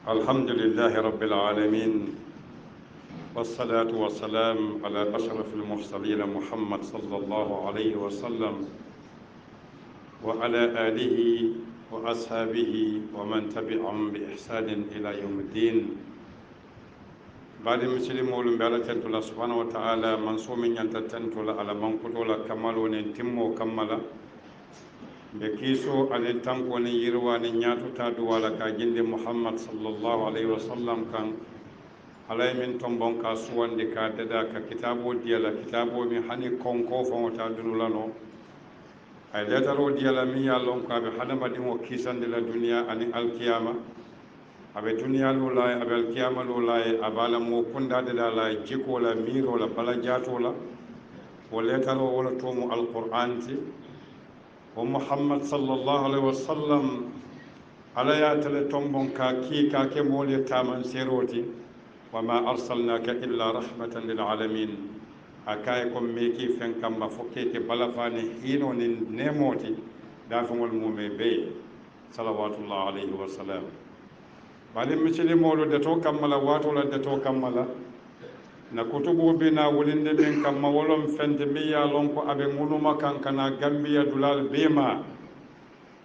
الحمد لله رب العالمين والصلاة والسلام على أشرف المرسلين محمد صلى الله عليه وسلم وعلى آله وأصحابه ومن تبعهم بإحسان إلى يوم الدين. بعد مسلمون بألا تنتلا سبحانه وتعالى منصوم ينتتنتلا على منقطولا كمالو ننتمو كمالا بكيسو على تنكو نيروا نياتو تادو على كاجند محمد صلى الله عليه وسلم كان على من تنبون كاسوان دي كاددا ككتابو ديالا كتابو من حني كونكو فمتادنو لانو ay letaro diyala mi yallon ko aɓe hadamadin o kisande la duniya ani alkiyama aɓe duniya lo laye aɓe alkiyama lo laye abala mo kundade da la jikola mirola bala jatola o letaro wala tomu alquran ti o muhammad sallallahu alaihi wasallam ala ya tele tombon ka ki ka ke mole taman seroti wa ma arsalnaka illa rahmatan lil alamin akaye ko meki fen kamma fokkeke balafani hino ni nemoti dafangol mume be salawatullah alayhi wa sallam bali misili molo de to kammala watola de to kammala na kutubu bina wulinde min kamma wolom fende miya lon ko abe ngunuma kankana gambia dulal bema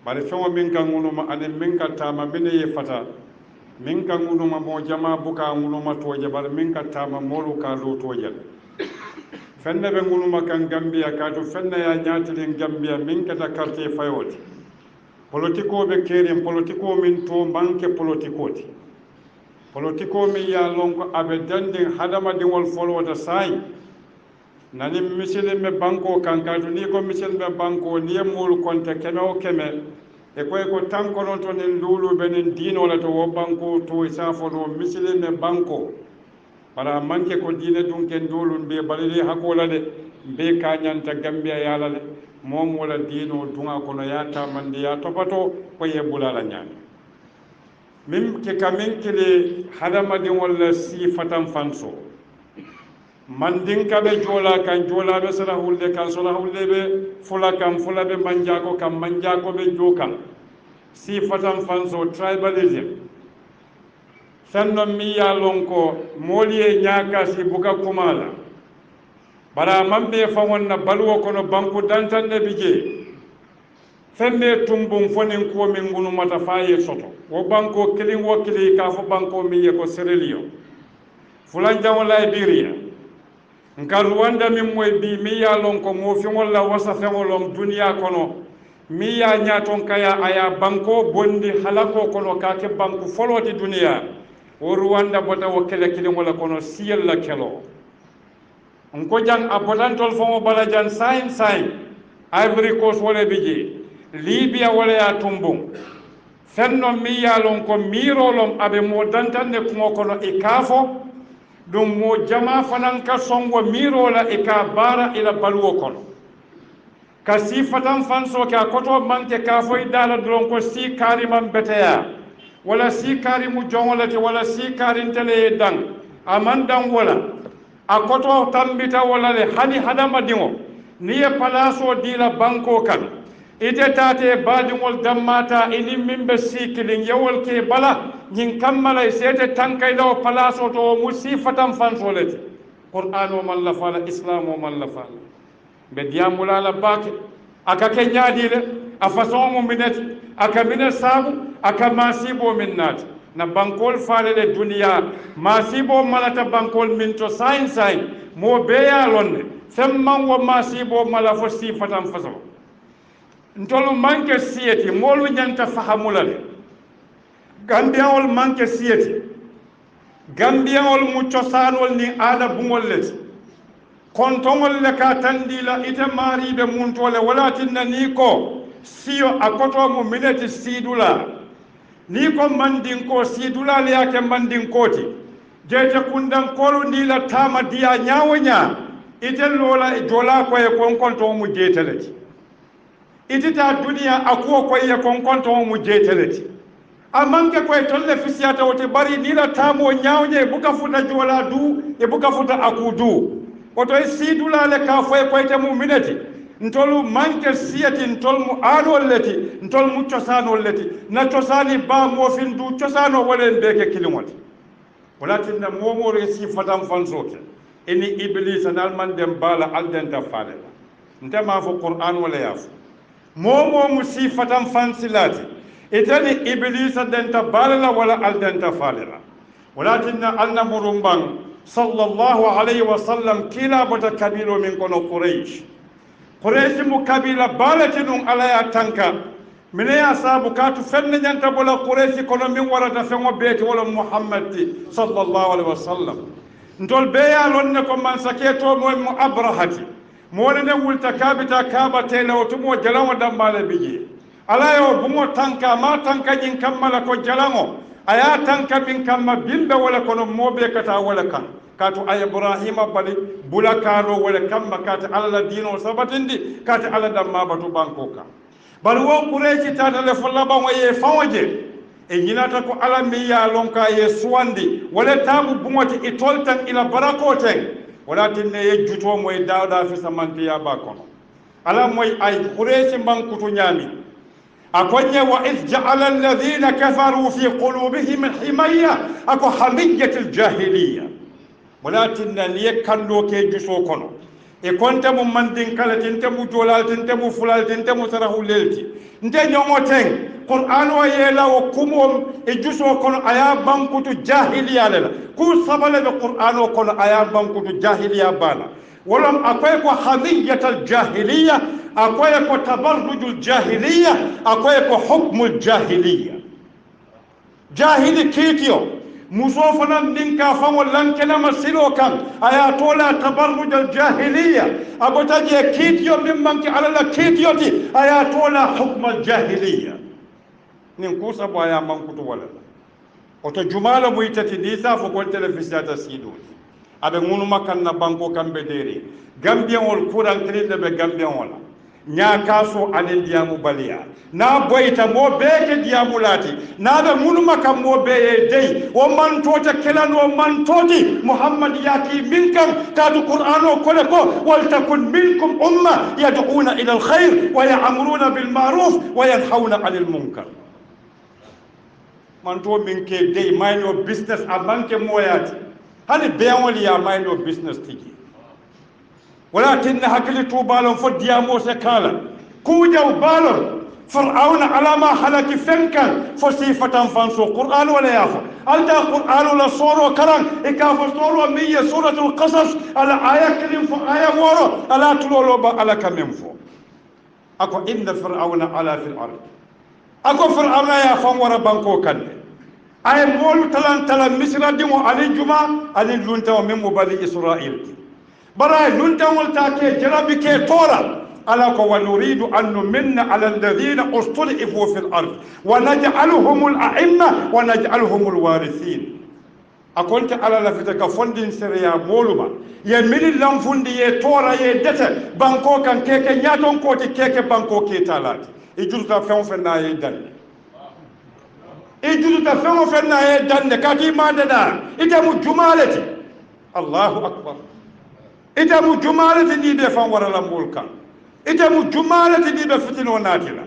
bari fengo min kan ngunuma anen min ka tama mine ye fata min kan ngunuma mo jama buka ngunuma toje bari min ka tama molu ka do toje fenne ɓe ngunuma kan gambia kato fenne ya ñaatirin gambia min keta quartier fayoti politique o ɓe keerin politique o min to manque politique oti politique o min ya lon ko aɓe dandin hadamadiŋol folwota saayi nani misilime banko kan kato ni ko misilime banko ni ye muulu konte keme o keme e koye ko tankonon to nin luuluɓe nin diinole to wo banko to safono misilime banko para manke ko diine ɗum ken dolum mbiye balili hakola de mbe kañanta gambia yala de mom wala diino dunga kono yatamande ya topato koye bulala ñaami min ke kamin kili hadamadin walla sifatan fanso mandin kaɓe joola kan joolaɓe sarahulde kan sarahulde ɓe fula kan fula ɓe manjako kan manjako ɓe jo kan sifatan fanso tribalisme sanno mi ya lon ko mooli e ñaakasi buka kumala bara mamɓe fa wonna baluwo kono banku dantanɗe bi jee fembe tumbum fonin kuwo min ngunumata fa ye soto wo banko kilin wo kili ka fo banko min ye ko sérélio fulan jamola e biriya nka luwanda min moy bi mi ya lon ko mo fiŋol la wasa feŋolom duniya kono mi ya ñaton kaya aya banko bondi halako kono ka ke banku foloti duniya o ruwanda bota wo kele kiliŋola kono siyel la kelo nko jang a botantol foŋo bala jan sayin sayin ivory coast wole bi je libya wole ya tumbum fenno mi ya lon ko miirolom aɓe mo dantanne kuŋo kono i ka fo ɗum mo jama fanan ka songo miirola i ka baara ila baluwo kono ka si fatan fanso ke a koto manke ka foy dala dolon ko si kariman beteya wala sikari mu jongolati wala sikarin tele dang aman dang wala akoto tambita wala le hani hadama dingo niye palaso dila banko kan ite tate badingol dammata ini mimbe sikilin yawol ke bala nyin kammala sete tankay law palaso to mu sifatan fansolati qur'an o man la fala islam o man la fala be diamula la bake aka ke nyaadile a façon mo minati aka mine sabu aka masibo min naati na bankol faalele duniya masibo malata bankol min to sayin sayin mo beya lonne femman wo masibo mala fo sifatan faso ntolu manke siyeti molu ñanta fahamulale gambiyaŋol manke siyeti gambiyaŋol mu cosaanol ni aada buŋol leti kontoŋol le ka tandila ite maariɓe muntole walatinna ni ko siyo a koto mu mineti siidula ni ko mandinko siidulale yake mandinkoti jeete kundankolu ndila tama diya ñawo ña ite lola jola koye konkonto mu jeeteleti itita duniya akuwo koye konkonto mu jeeteleti a manke koye tolle fisiyata wote bari nila tamo ñawñe e buka futa jola du e buka futa aku du oto e siidulale ka foye koyte mu mineti ntolu manke siyati ntol mu aadol leti ntol mu cosaanol leti na cosaani ba mofin du cosaano wolen beke kilimoti walatinna momoro e sifatam fansoke ini iblisa nal man dem bala aldenta falela ntema fo qur'an wala yafu momo mu sifatam fansilati itani iblisa denta bala wala aldenta falela walatinna anna murumban sallallahu alayhi wa sallam kila bata kabilo min kono quraish mu kabila balati dum ala ya tanka mine ya sabu katu fenne nyanta bola quraish kono min warata fengo beti wala muhammad sallallahu alaihi wasallam ndol be ya lonne ko man saketo mo mu abrahati mo ne wulta kabita kaba tele otumo jalamo dambale biji ala yo bumo tanka ma tanka jin kammala ko jalamo aya tanka min kamma bimbe wala kono mobe kata wala kan katu ay ibrahima bali bulakaro wala kamma kata alla dino sabatindi kata alla damma batu bankoka bal wo kureji tata le folla ba waye fawaje e nyinata ko ala mi ya lonka ye suwandi wala tabu bumoti itoltan ila barakoten wala tinne ye juto moy dawda fi samanti ya ba kono ala moy ay kureji bankutu nyami akonye wa iz ja'ala alladhina kafaru fi qulubihim alhimayya ako hamiyatul jahiliyya walatinna liye kando ke juso kono e konta mu mandin kala tinte mu jolal tinte mu fulal tinte mu sarahu lelti nte nyomoten qur'an wa yela wa kumum e juso kono aya bankutu jahiliya lela ku sabale be qur'an wa kono aya bankutu jahiliya bala walam akoy ko hamiyatul jahiliya akoy ko tabarrujul jahiliya akoy ko hukmul jahiliya jahili kitiyo muso fana min ka fango lankena masilo kan aya tola tabarruj al jahiliya abota je kitiyo min manki alala kitiyoti aya tola hukm al jahiliya nin kusa bo aya mankutu wala oto jumala muitati nisa fo kon telefisata sido abe ngunu makan na banko kambe deri gambien wol kuran trinde be gambien wala nya kaso anen diamu baliya na boyta mo beke diamu lati na be munuma kam mo be dey o man tota kelano man toti muhammad yaki minkum tadu qur'ano kole ko wal takun minkum umma yad'una ila alkhair wa ya'muruna bil ma'ruf wa yanhauna 'anil munkar man to minke dey mayno business amanke moyati hani be wali ya mayno business tigi ولكن هكذا توبالون فديامو سكالا كوجو بالون فرعون على ما حلك فنكا فصيفة فانسو قرآن ولا يافو ألتا قرآن ولا صورو كران إكافو صورو مية سورة القصص على آية كلم فو آية مورو على تلولو با على كمين فو أكو إن فرعون على في الأرض أكو فرعون يا فنور بانكو كان أي مولو تلان مصر ديمو علي جمع علي لونتا ومن مبالي إسرائيل براي ننتمل تاكي جرابكي تورا ألا ونريد أن نمن على الذين استضعفوا في الأرض ونجعلهم الأئمة ونجعلهم الوارثين أكونت على لفتك فندين سريا مولما يميل لنفندي تورا يدت بانكو كان كيكي نياتون كوتي كيكي بانكو كي تالات إجوزتا فيون فنا يدن إجوزتا فيون فنا يدن كاتي ما ددا إتمو جمالتي الله أكبر ita mu jumalati ni be fan wara lambol kan ita mu jumalati ni be fitino natila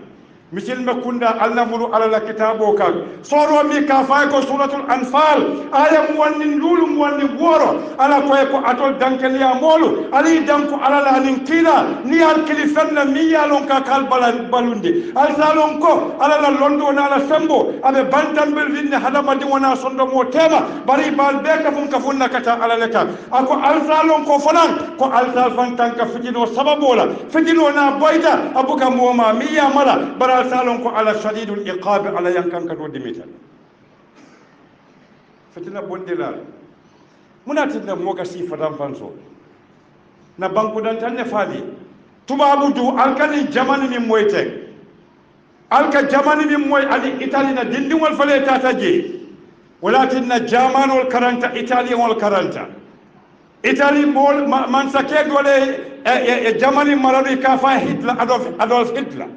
misil makunda alla mulu ala la kitabo kan soro mi ka fay ko suratul anfal aya mu wonni lulu mu wonni woro ala ko atol dankeliya molu ali danku ala la nin kila ni al kilifanna mi yalon ka kal balundi al salon ko ala la londo na la sembo abe bantam bel vinne hadama di wona sondo mo tema bari bal be ka fun nakata ala leka ako al salon ko fonan ko al sal fan tanka fitino sababola fitino na boyta abuka moma mi ya mala bara salon ko ala shadidul iqab ala yankan ka do dimita fitina bondela muna tinda mo ka sifatan fanso na banku dan tan ne fali tubabu du alkani jamani ni moyte alka jamani ni moy ali italy na dindi wal fale tata je walakin na jamanu wal karanta italy wal karanta italy mol man sake dole jamani maradi ka fa hitler adolf hitler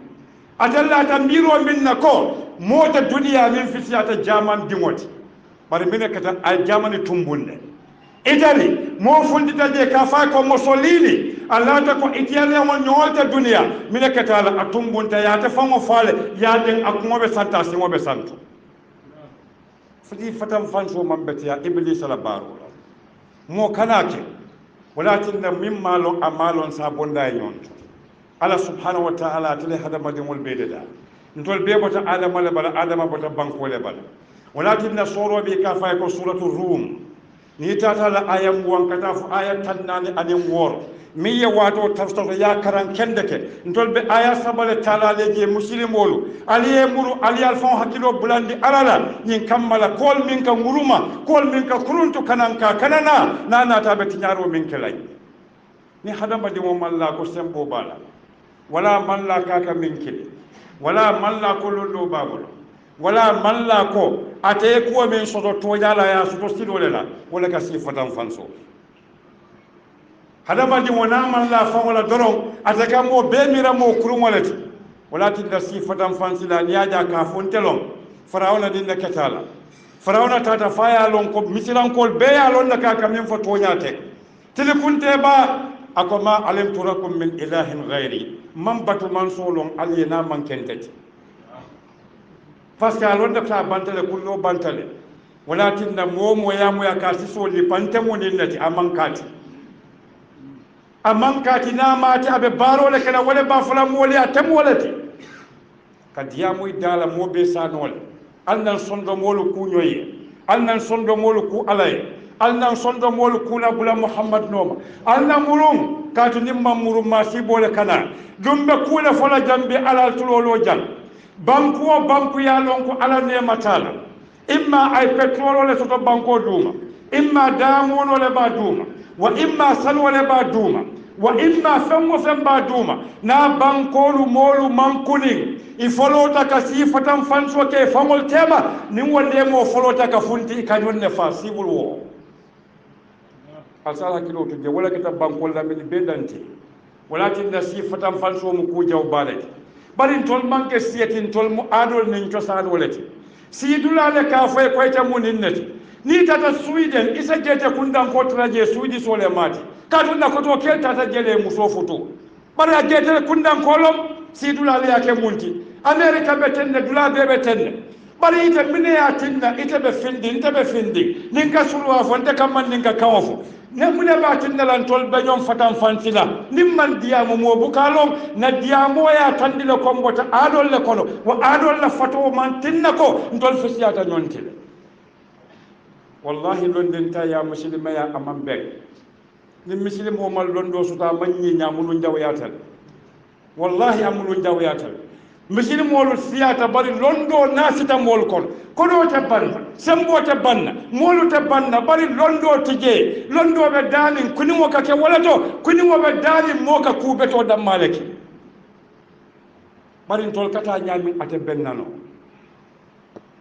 atalla ta miro minna ko mota duniya min fisiyata jaman dimoti bari mine kata al jamani tumbunde Italy mo fundita je ka fa ko Mussolini alata ko itiyale mo nyolta dunia mine katala atumbunta ya ta fango fale ya den akumobe santa simobe santo fudi fatam fanso mambeti ya iblis la baro mo kanake walakin na mimma lo amalon sa bonda nyonto ala subhanahu wa ta'ala tele hada madimul bededa ntol be bota adama le bala adama bota banko le bala walakin na soro be ka fa ko suratul rum ni tata la ayam wankata fu ayat tannani anin wor mi ye wato tafsir ya karan kendeke ntol be aya sabale tala leje muslimolu aliye muru ali alfon hakilo bulandi alala yin kammala kol min ka nguruma kol min ka kuruntu kananka kanana nana tabe tinyaro min kelay ni hadama di mo malla ko sembo bala wala malla kaka min kili wala malla ko londo babolo wala malla ko ate ko men soto toyala ya soto sidolela wala ka sifatan fanso hadama di wona malla fa wala doron ate kam mo be mira mo kurun walati wala tinda sifatan fansila niaja ka fontelon farawna dinna ketala farawna tata faya lon ko misiran kol be ya lon ka kamin fo toyate telefunte ba akoma alim turakum min ilahin ghairi man batu man solon aliyena man kentati parce que alon ta bantale kullo bantale walakin na momo ya ka siso li pantemo ni nati amankati na mati abe baro le kana wala ba fala moli atem walati kadiya muy dala mo be sanol alnan sondo molu ku nyoye alnan sondo molu ku alay alnan sondo molu ku na bula muhammad noma alnan murum katu nimma murum masibole kana dumbe kula fola jambe alal tulolo jam banku ya lon ko ala ne matala imma ay petrol le soto banko duma imma damono le ba duma wa imma salwa le ba duma wa imma fammo fam ba duma na bankolu molu mankuni i folota ka sifatan fanso ke famol tema nin wonde mo folota ka funti kanyon ne fa sibul wo asala kilo to je wala kita bankol la min bedanti walakin na sifatan fanso mu ku jaw balati bari tol manke siyatin tol mu adol nin cosaan wolati sidulale ka fay koyta munin nati ni tata Sweden isa jete kundan ko traje suudi sole mati kadu na ko to kel tata jele muso futu bari jete kundan kolom sidulale yake munti america betenne dula bebe tenne bari ite mine ya tinna ite be findi nin ka sulwa fonte kam man nin ka kawofu ne mune ba tinna lan tol be ñom fatan fansila nim man diamu mo bukalon na diamo ya tandile kombota adol le kono wa adol la fato man tinna ko ndol fisiyata ñontile wallahi londen ta ya muslima ya amam bek ni muslimo mal londo suta manni ñamulu njawyatal wallahi amulu njawyatal misilimoolu siyata bari londo nasita mool kono te banna sembo te banna moolu te banna bari londo tije londo be damin kunimo ka ke wala to kunimo be damin mo ka kubeto dammaleki bari ntol kata nyami ate bennano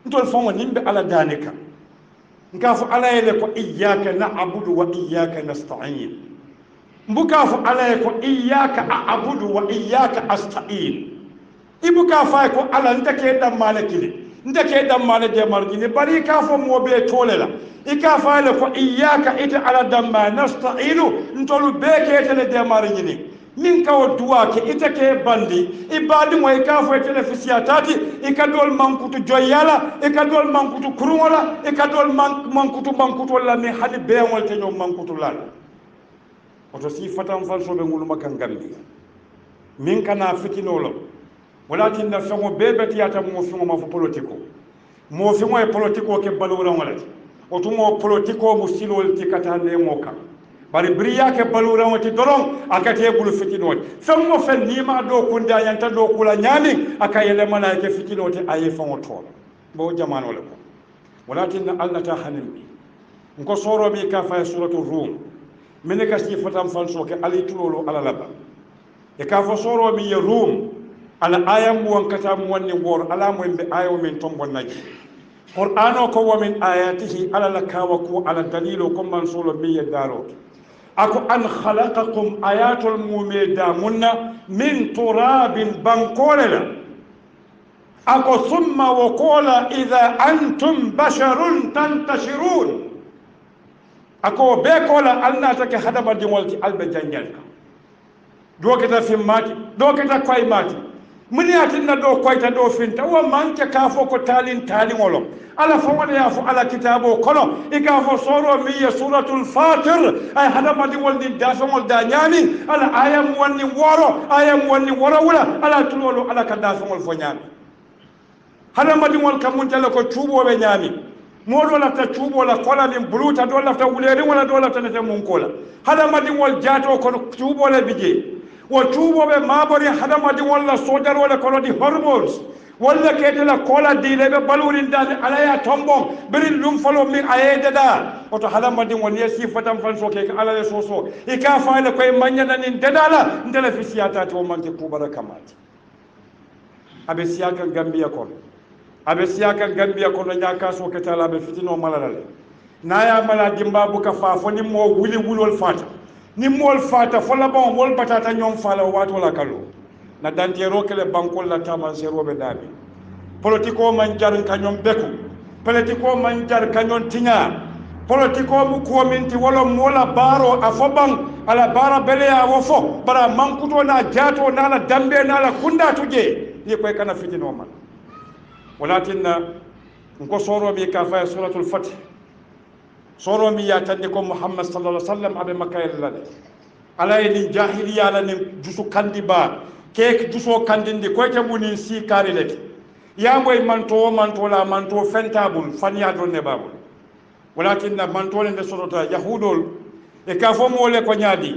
ntol fongo nimbe ala danika ngafu ala ele ko iyyaka na'budu wa iyyaka nasta'in mbukafu ala ele ko iyyaka a'budu wa iyyaka asta'in ibuka fay ko ala ndake dam malakili ndake dam malaje margini bari ka fo mo be tolela ika faale ko iyyaka ita ala damma nasta'inu ntolu be ke tele de margini min ka o duwa ke ita ke bandi ibadi mo ika fo tele fisiyatati ika dol mankutu joyala ika dol mankutu kurungola ika dol mankutu la mi hadi be wol te ñom mankutu la oto si fatam fal so be nguluma kan gambi min kana fitinolo walakin na fengo bebeti yata mo fengo ma fo politiko mo fengo e politiko ke balura walati o tumo politiko mo silol ti kata ne moka bari briya ke balura wati doron akate bulu fitinoti fengo fen ni ma do kunda yanta do kula nyami akayele malaike fitinoti ayi fengo to bo jamano le ko walakin Allah ta hanimi ngo soro bi ka fa suratul rum mene ka si fatam falso ke ali tulolo ala laba e ka fo soro mi rum ala ayam won kata mo wonni wor ala mo be ayo min tombon naji qur'ano ko wa min ayatihi ala lakawa ko ala dalilo ko man solo mi yadaro ako an khalaqakum ayatul mumida munna min turabin bankolela ako summa wa qala idha antum basharun tantashirun ako be ko la alnata ke hadama dingol ti albe jangal ka do keta fimmati do keta koy mati muni atinna do koyta do finta wa manke ka fo ko talin ngolom ala fawade ya fo ala kitabo kono ika fo soro mi suratul fatir ay hadama dingol ni dafamol da nyami ala ayam wonni woro wala ala tulolo ala ka dafamol fo nyami hadama dingol kam tala ko tubo be nyami modo la ta tubo la kola min buluta do la ta wuleri wala do la ta nete mun kola hadama dingol jato ko tubo la bije wo tubo be mabori hadama dingol la sodar wala kono di hormones walla kete la kola dile be balurin dal alaya tombon birin lum falo min ayede da oto hadama dingol ye sifatam fan so ke ala le soso e ka faale koy manyana nin dedala ndela fi siyata to manke kubara kamati abe siyaka gambia kono abe siyaka gambia kono nyaka so ketala be fitino malalale naya mala dimba buka fa fo ni mo wuli wulol fata ni mol fata fo la bon wol batata nyom fala wato la kalo na dantero kele bankol la taman zero be dabi politiko man jar kanyom beku politiko man jar kanyon tinya politiko mu ko minti wala mola baro afoban ala bara bele ya wofo bara mankuto na jato na la dambe na la kunda tuje ni koy kana fitino man walakinna nko soro mi ka fa suratul fath soro mi ya tande ko muhammad sallallahu alaihi wasallam abe makayel la ala ni jahiliya la ni jusu kandiba kek juso kandindi ko ke muni si kari lek ya moy manto la manto fentabul fanya don ne babul walakinna manto le sorota yahudul e ka fo mo le ko nyaadi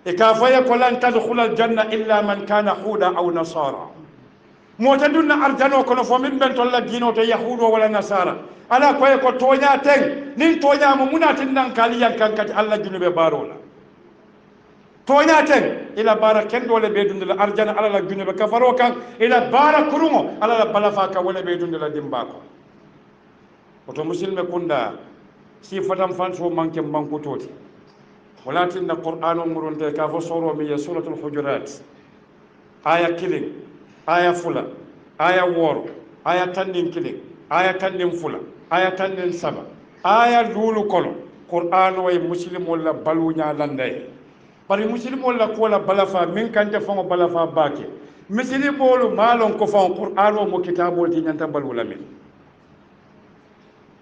e ka fa ya ko lan tadkhulul janna illa man kana huda aw nasara mota dunna arjano kono fo min ben tolla dino to yahudo wala nasara ala koye ko toña ten nin toña mo munatin nan kaliyan kankati alla junube barola toña ten ila bara kendole be dundela arjana ala la junube kafaro kan ila bara kurumo ala la balafa ka wala be dundela dimbako oto musilme kunda si fatam fanso manke banko toti walakin na qur'anu murunte ka fo soro mi suratul hujurat aya killing aya fula aya woro aya tandin kilin aya tandin fula aya tandin saba aya lulu kono qur'an way muslimol la balunya landay bari muslimol la ko la balafa min kante fongo balafa bake muslimolu malon ko fon qur'an o mo kitabol ti nyanta balula min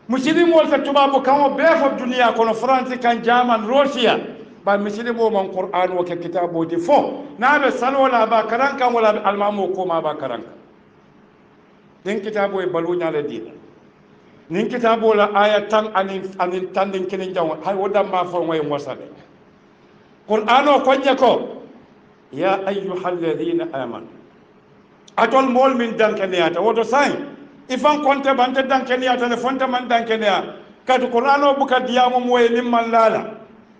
muslimol ta tubabu kan be fo duniya kono france kan jaman russia ba misilimo man qur'an wa kitabo di fo nabe salwala ba karanka wala almamu ko ma ba karanka din kitabo e balunya la dina nin kitabo la ayatan anin tandin kinin jaw hay woda ma fo ngoy wasale qur'an o konye ko ya ayyuhalladhina amanu atol mol min dankaniyata wodo sai ifan konte bante dankaniyata le fonta man dankaniyata kadu qur'an o buka diyamu moy mimman lala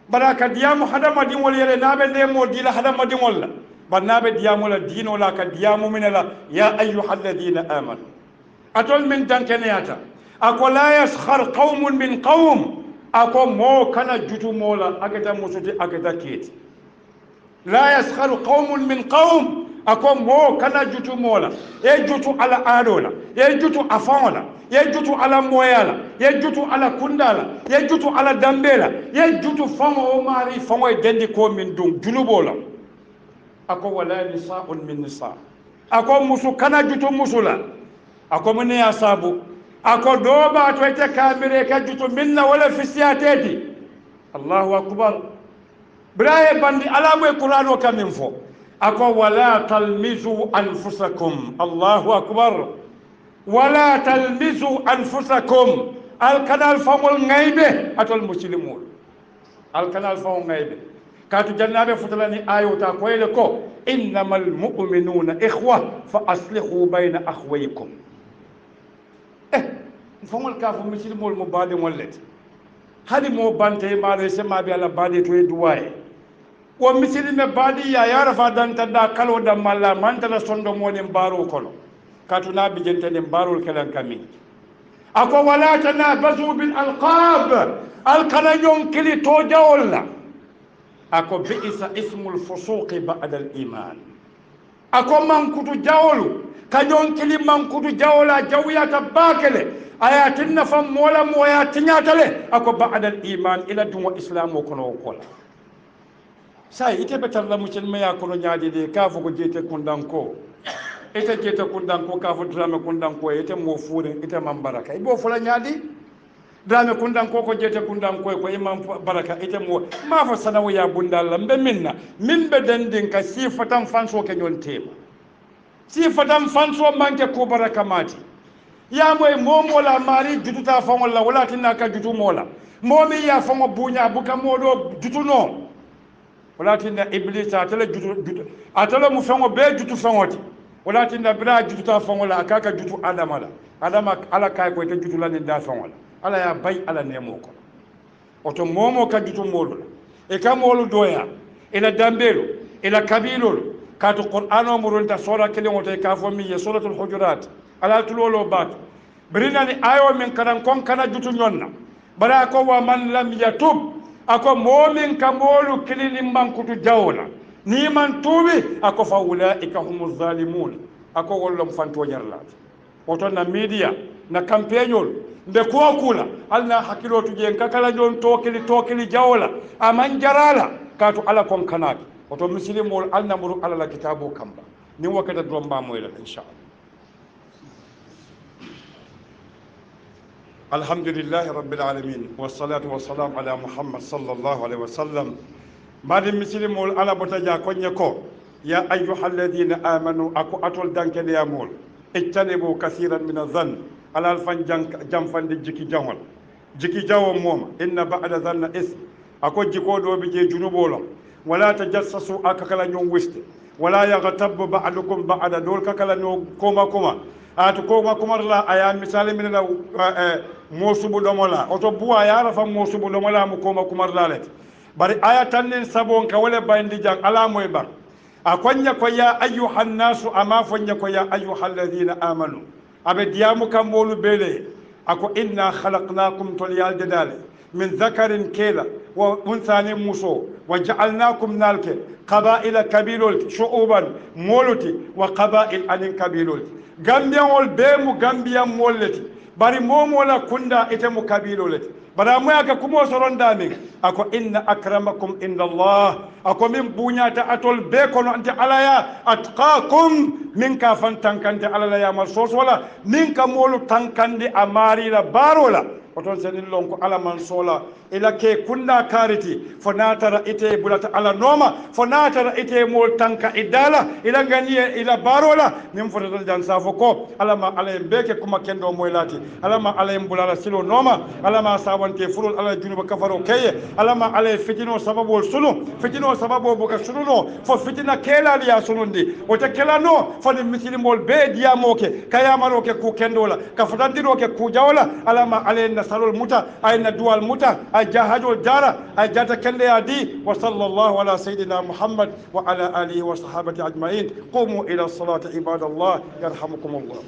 baraka diyamu hadama dingol yele nabe nemo dila hadama dingol la barnabe diyamu la dino la ka diyamu minala ya ayyuhalladhina amanu atol min dankeneyata ako la yaskhar qaumun min qaum ako mo kana jutu mola agata musuti agata keti la yaskhar qaumun min qaum ako mo kana jutu mola e jutu ala adola e jutu afaola ye jutu ala moyala ye jutu ala kundala ye jutu ala dambela ye jutu fango o mari fango e dendi ko min dum junubola ako wala nisa'un min nisa ako musu kana jutu musula ako mun ya sabu ako doba to ite kamire ka jutu minna wala fisiyateti Allahu akbar braye bandi ala moy qur'ano kamin fo ako wala talmizu anfusakum Allahu akbar wala talmizu anfusakum alkanal famol ngaybe atol muslimul alkanal famol ngaybe katu jannabe futalani ayota koyle ko innamal mu'minuna ikhwa fa aslihu bayna akhwaykum famol ka fo muslimul mo bade mollet hadi mo bante mare sema be ala bade to eduwaye wo muslime badi ya yarafa danta da kalo da malla mantala sondo moden baro kono katuna bijente dem barul kelan kami ako wala tanabazu bil alqab alkana yonkili to jawla ako bi'sa ismul fusuq ba'da al iman ako mankutu jawlu ka yonkili mankutu jawla jawyata bakele ayatinna fam mola moya tiñatale ako ba'da al iman ila dum islam ko no kola sai ite betar la musulma ya kono nyaadi de ka fo ko jete kundanko ite jete kundanko ka fo drame kundanko ite mo fuure ite man baraka ibo fola nyaadi drame kundanko ko jete kundanko ko imam baraka ite mo ma fo sanawu ya bundalla mbe minna mimbe dendin ka sifatan fanso ke nyon tema sifatan fanso manke ko baraka mati ya moy momo la mari jututa fangol la wala tinna ka jutu mola momi ya fango bunya buka modo jutu no wala tinna iblisa atala jutu atala mu fango be jutu fangoti wala tinna bra jututa fango la akaka jutu adama ala kay ko te jutu la ni da fango la ala ya bay ala nemo ko oto momo ka jutu molo la e ka molo doya ila dambelo ila kabilol ka to qur'ano murunta sura kele ngote ka fo mi suratul hujurat ala tulolo bat brinani ayo min karan kon kana jutu nyonna bara ko wa man lam yatub ako momin ka molu kilini mankutu jawla ni man tubi ako fa ulaika humuz zalimun ako wollom fanto nyarlat oto na media na campaignol nde ko kula alna hakilo tuje kakala jon tokili jawla aman jarala kato ala kon kanaki oto muslimol alna muru ala la kitabu kamba ni wakata domba moyla inshallah. الحمد لله رب العالمين والصلاة والسلام على محمد صلى الله عليه وسلم بعد مسلم على بتجا كونيكو يا أيها الذين آمنوا أكو أتول دانك يا مول اجتنبوا كثيرا من الظن على الفن جنفن جيكي جاول جيكي جاو موما إن بعد ظن إثم أكو جيكو دو بيجي جنوبولا ولا تجسسوا أككلا نيون وست ولا يغتب بعضكم بعض دول ككلا نيون كوما atu ko ma kumarla aya misale min la mosubu domola oto buwa ya rafa mosubu domola mu ko ma kumarla let bari aya tannen sabon ka wala bandi jang ala moy bar akonya ko ya ayyuhan nasu ama fonya ko ya ayyuhal ladina amanu abe diamu kam molu bele ako inna khalaqnakum toliyal dedale min dhakarin kela wa unsani muso wa ja'alnakum nalke qaba'ila kabilul shu'uban moluti wa qaba'il anin kabilul gambiyaŋol bee mu gambiyaŋ moolu le ti bari moomoo la kunda ite mu kabiilo le ti bari a moye ka kumoo sorondaa miŋ a ko inna akramakum inda allah a ko miŋ buuñaata atol bee kono ante ala ya atqaakum miŋ ka faŋ tankante ala la yamal soosoo la miŋ ka moolu tankandi a maari la baaroo la oton senin lon ko ala man sola ila ke kunda kariti fo natara ite bulata ala noma fo natara ite mol tanka idala ila ganiye ila barola nim fo dal jan safo ko ala ma ala beke kuma kendo moylati ala ma ala bulala silo noma ala ma sawante furul ala junuba kafaro keye ala ma ala fitino sababu sunu fitino sababu boka sununo fo fitina kela liya sunundi o te kela no fo ni misilimol be diamoke kayamaro ke ku kendola ka fotandiro ke ku jawla ala ma ala salol muta ay na duwal muta ay jahajol jara ay jata kende adi wa sallallahu ala sayidina muhammad wa ala alihi wa sahabati ajma'in qumu ila salati ibadallah yarhamukumullah.